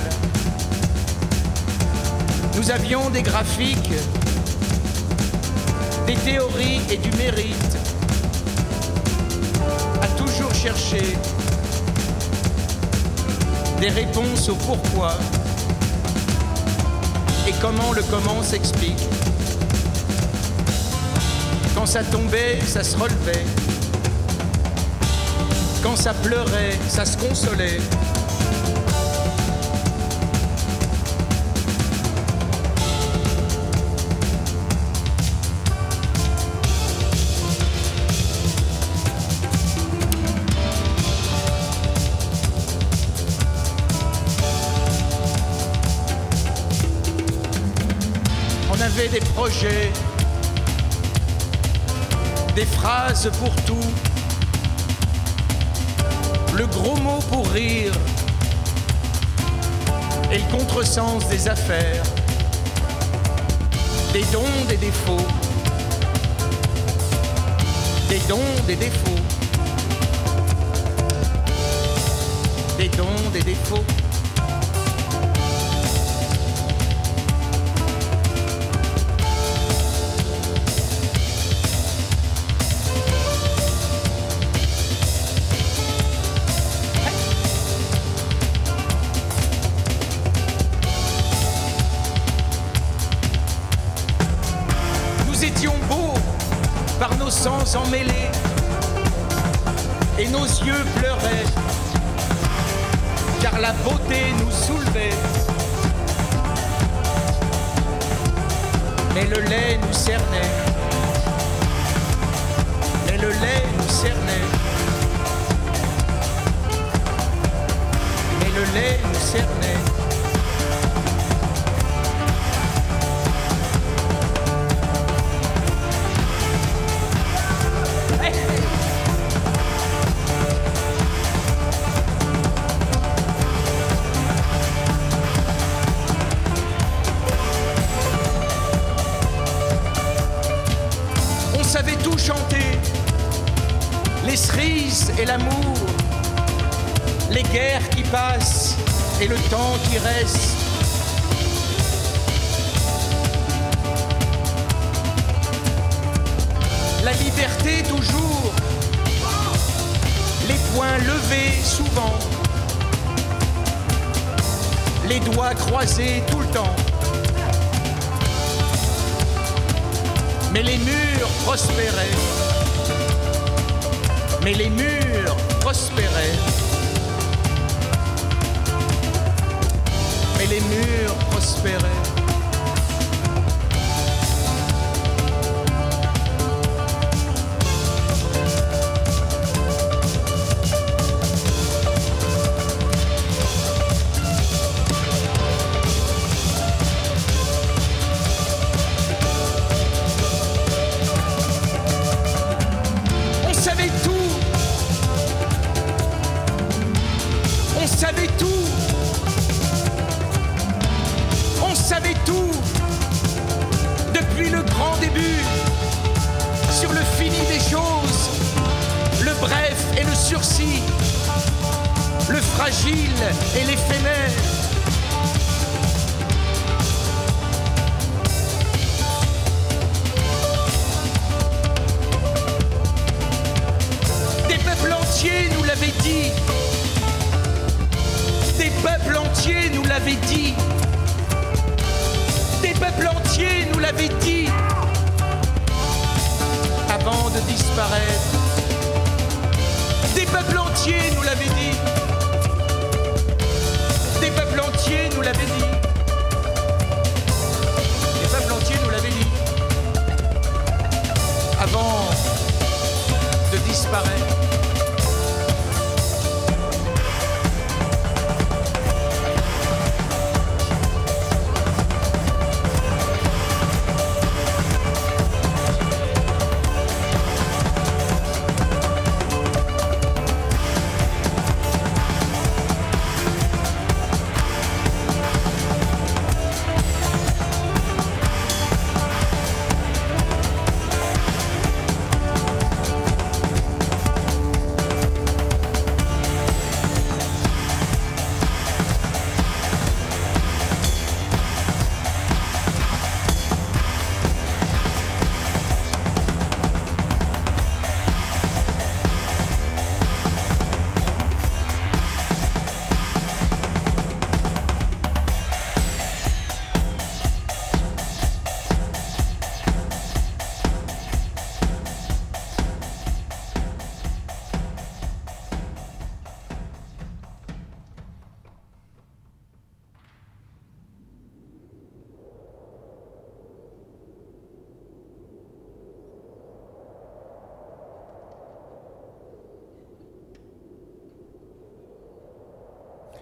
Nous avions des graphiques, des théories et du mérite, à toujours chercher des réponses au pourquoi et comment le comment s'explique. Quand ça tombait, ça se relevait. Quand ça pleurait, ça se consolait. On avait des projets, des phrases pour tout, le gros mot pour rire et le contresens des affaires, des dons, des défauts, des dons, des défauts, des dons, des défauts. Nous étions beaux par nos sens emmêlés et nos yeux pleuraient car la beauté nous soulevait. Mais le lait nous cernait, mais le lait nous cernait, mais le lait nous cernait. On savait tout chanter, les cerises et l'amour, les guerres qui passent et le temps qui reste. La liberté toujours, les poings levés souvent, les doigts croisés tout le temps. Mais les murs prospéraient, mais les murs prospéraient, mais les murs prospéraient. On savait tout, on savait tout, on savait tout, depuis le grand début, sur le fini des choses, le bref et le sursis, le fragile et l'éphémère. Des peuples entiers nous l'avaient dit, des peuples entiers nous l'avaient dit, des peuples entiers nous l'avaient dit, avant de disparaître. Des peuples entiers nous l'avaient dit, des peuples entiers nous l'avaient dit. disparaît.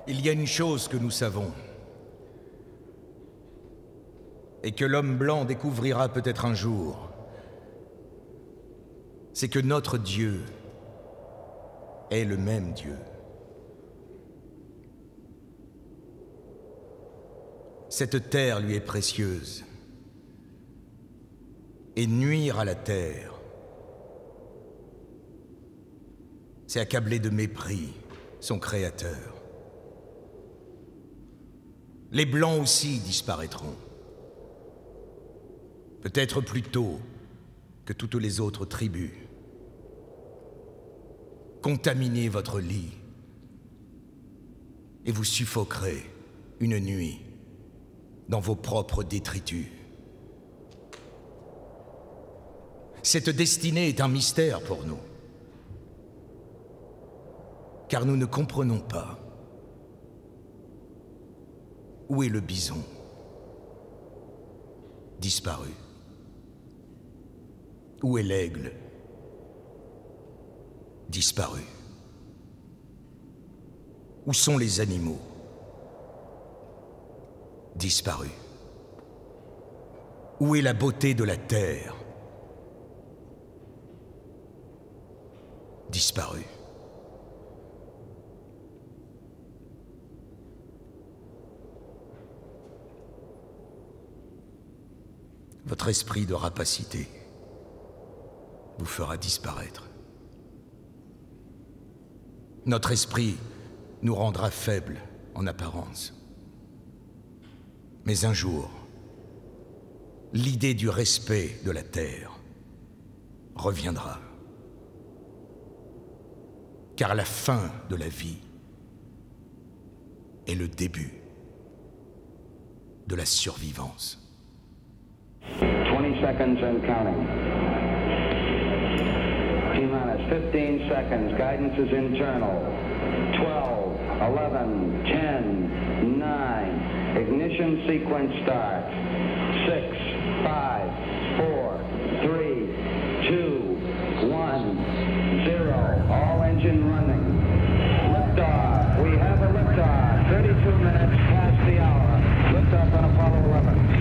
Il y a une chose que nous savons, et que l'homme blanc découvrira peut-être un jour, c'est que notre Dieu est le même Dieu. Cette terre lui est précieuse, et nuire à la terre, c'est accabler de mépris son Créateur. Les Blancs aussi disparaîtront. Peut-être plus tôt que toutes les autres tribus. Contaminez votre lit et vous suffoquerez une nuit dans vos propres détritus. Cette destinée est un mystère pour nous, car nous ne comprenons pas. Où est le bison? Disparu. Où est l'aigle? Disparu. Où sont les animaux? Disparus. Où est la beauté de la terre? Disparu. Votre esprit de rapacité vous fera disparaître. Notre esprit nous rendra faibles en apparence. Mais un jour, l'idée du respect de la terre reviendra. Car la fin de la vie est le début de la survivance. 20 seconds and counting. T-minus 15 seconds. Guidance is internal. 12, 11, 10, 9. Ignition sequence start. 6, 5, 4, 3, 2, 1, 0. All engine running. Liftoff. We have a liftoff. 32 minutes past the hour. Liftoff on Apollo 11.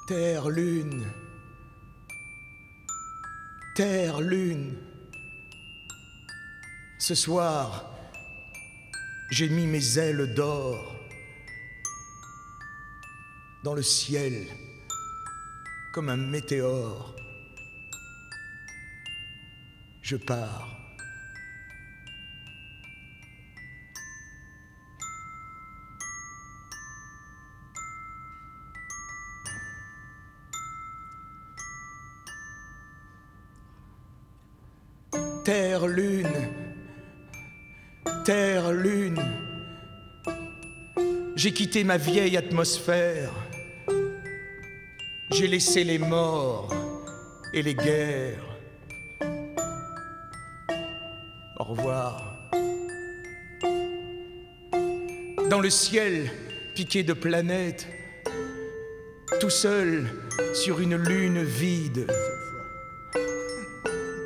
Terre, lune. Terre, lune. Ce soir, j'ai mis mes ailes d'or dans le ciel comme un météore. Je pars. Terre, lune, terre, lune, j'ai quitté ma vieille atmosphère, j'ai laissé les morts et les guerres. Au revoir. Dans le ciel piqué de planètes, tout seul sur une lune vide,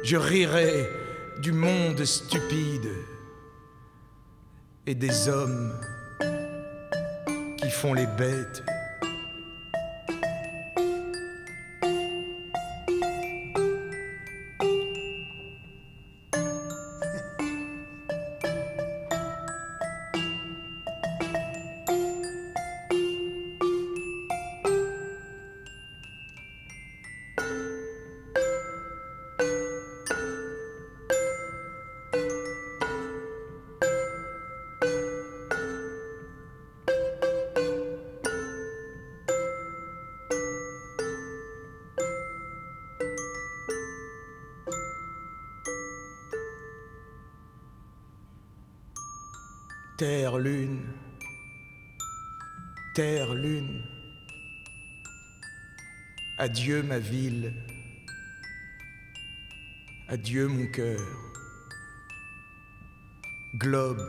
je rirai du monde stupide et des hommes qui font les bêtes. Terre, lune, terre, lune, adieu ma ville, adieu mon cœur, globe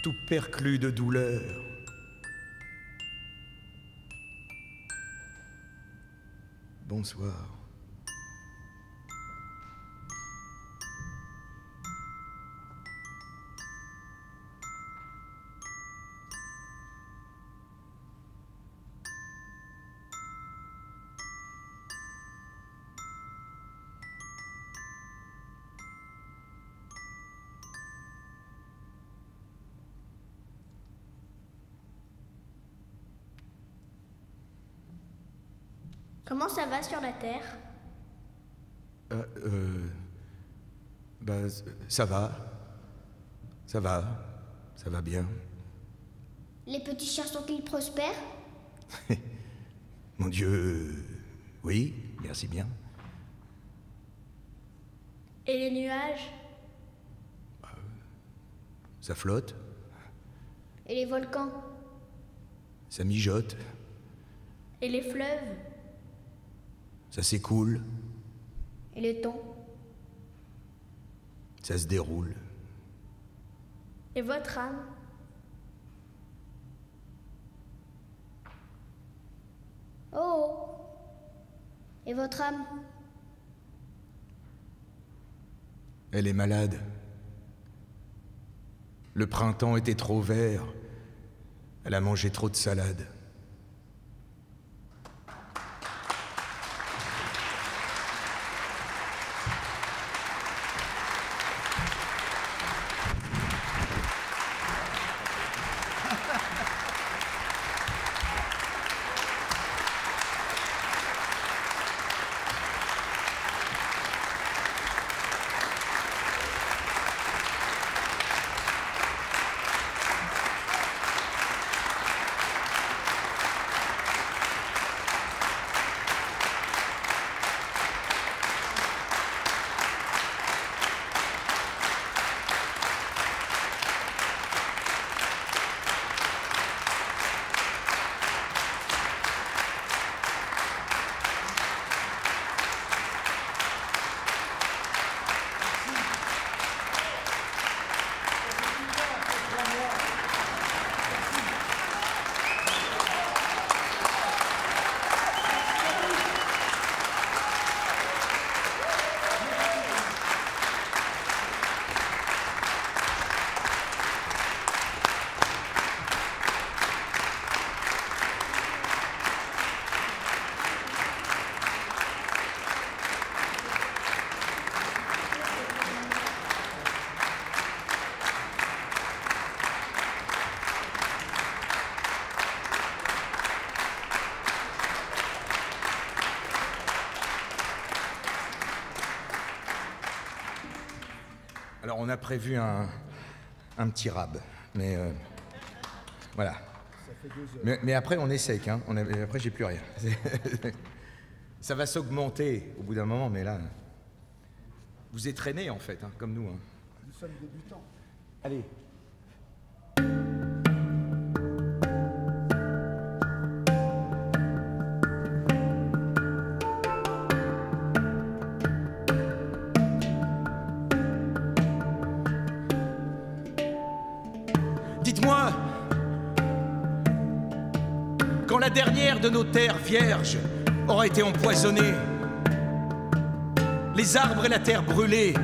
tout perclus de douleur. Bonsoir. Comment ça va sur la Terre? Ça va. Ça va bien. Les petits chiens sont-ils prospères? Mon Dieu, oui, merci bien. Et les nuages? Ça flotte, Et les volcans? ça mijote, Et les fleuves? ça s'écoule, Et les thons? ça se déroule. Et votre âme? Oh! Et votre âme? Elle est malade. Le printemps était trop vert. Elle a mangé trop de salade. Alors on a prévu un petit rab, mais voilà. Mais après on est sec, hein. Après j'ai plus rien. Ça va s'augmenter au bout d'un moment, mais là, vous êtes traînés en fait, hein, comme nous. Hein. Nous sommes débutants. Allez. Dites-moi, quand la dernière de nos terres vierges aura été empoisonnée, les arbres et la terre brûlés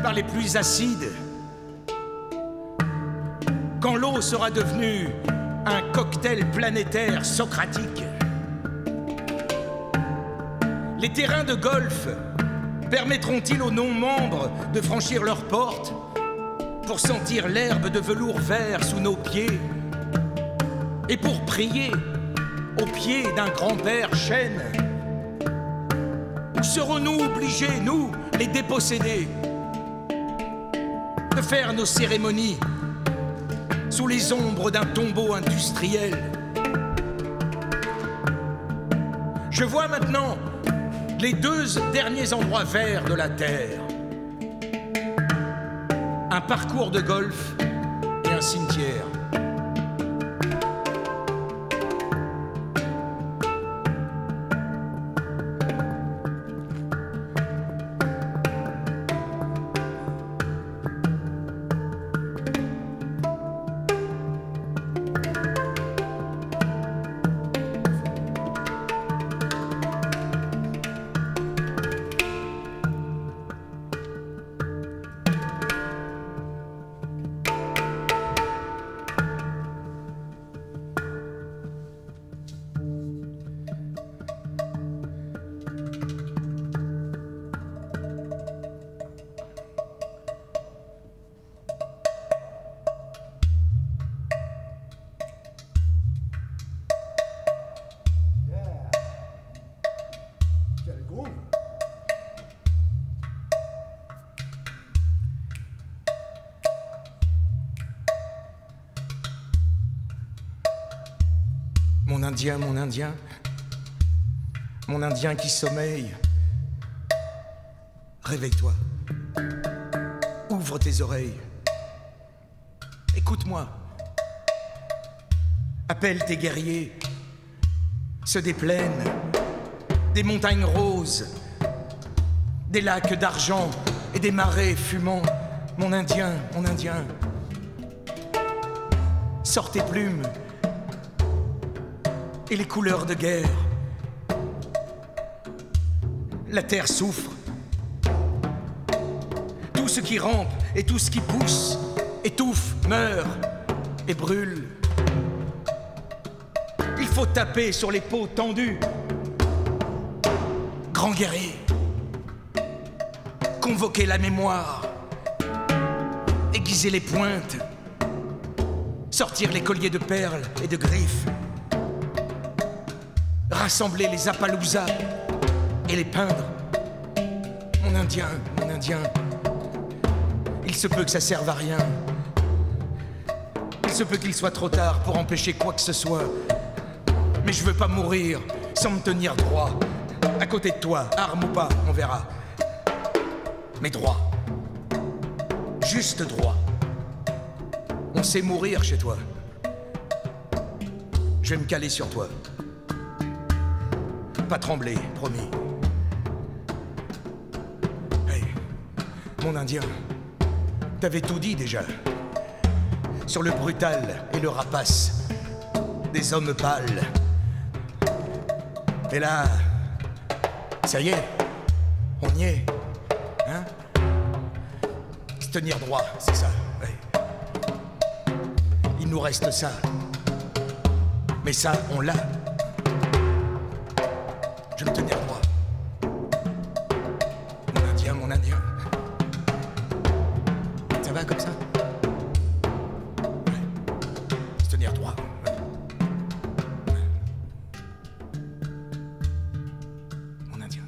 par les pluies acides, quand l'eau sera devenue un cocktail planétaire socratique, les terrains de golf permettront-ils aux non-membres de franchir leurs portes pour sentir l'herbe de velours vert sous nos pieds et pour prier au pied d'un grand-père chêne? Ou serons-nous obligés, nous, les dépossédés, de faire nos cérémonies sous les ombres d'un tombeau industriel? Je vois maintenant les deux derniers endroits verts de la Terre. Un parcours de golf et un cimetière. Quel groove! Mon Indien, mon Indien, mon Indien qui sommeille, réveille-toi, ouvre tes oreilles, écoute-moi, appelle tes guerriers, ceux des plaines, des montagnes roses, des lacs d'argent et des marais fumants. Mon Indien, sors tes plumes et les couleurs de guerre. La terre souffre. Tout ce qui rampe et tout ce qui pousse étouffe, meurt et brûle. Il faut taper sur les peaux tendues. Grand guerrier, convoquer la mémoire, aiguiser les pointes, sortir les colliers de perles et de griffes, rassembler les Appaloosas et les peindre. Mon Indien, il se peut que ça serve à rien. Il se peut qu'il soit trop tard pour empêcher quoi que ce soit. Mais je veux pas mourir sans me tenir droit. À côté de toi, arme ou pas, on verra. Mais droit. Juste droit. On sait mourir chez toi. Je vais me caler sur toi. Pas trembler, promis. Hey, mon Indien, t'avais tout dit déjà. Sur le brutal et le rapace des hommes pâles. Et là, ça y est, on y est, hein? Se tenir droit, c'est ça, ouais. Il nous reste ça. Mais ça, on l'a. Je vais me tenir droit. Mon Indien. Ça va comme ça? Ouais. Se tenir droit. Ouais. Mon Indien.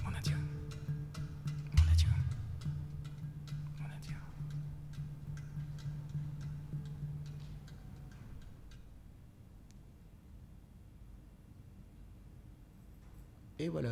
Mon Indien. Mon Indien. Et voilà.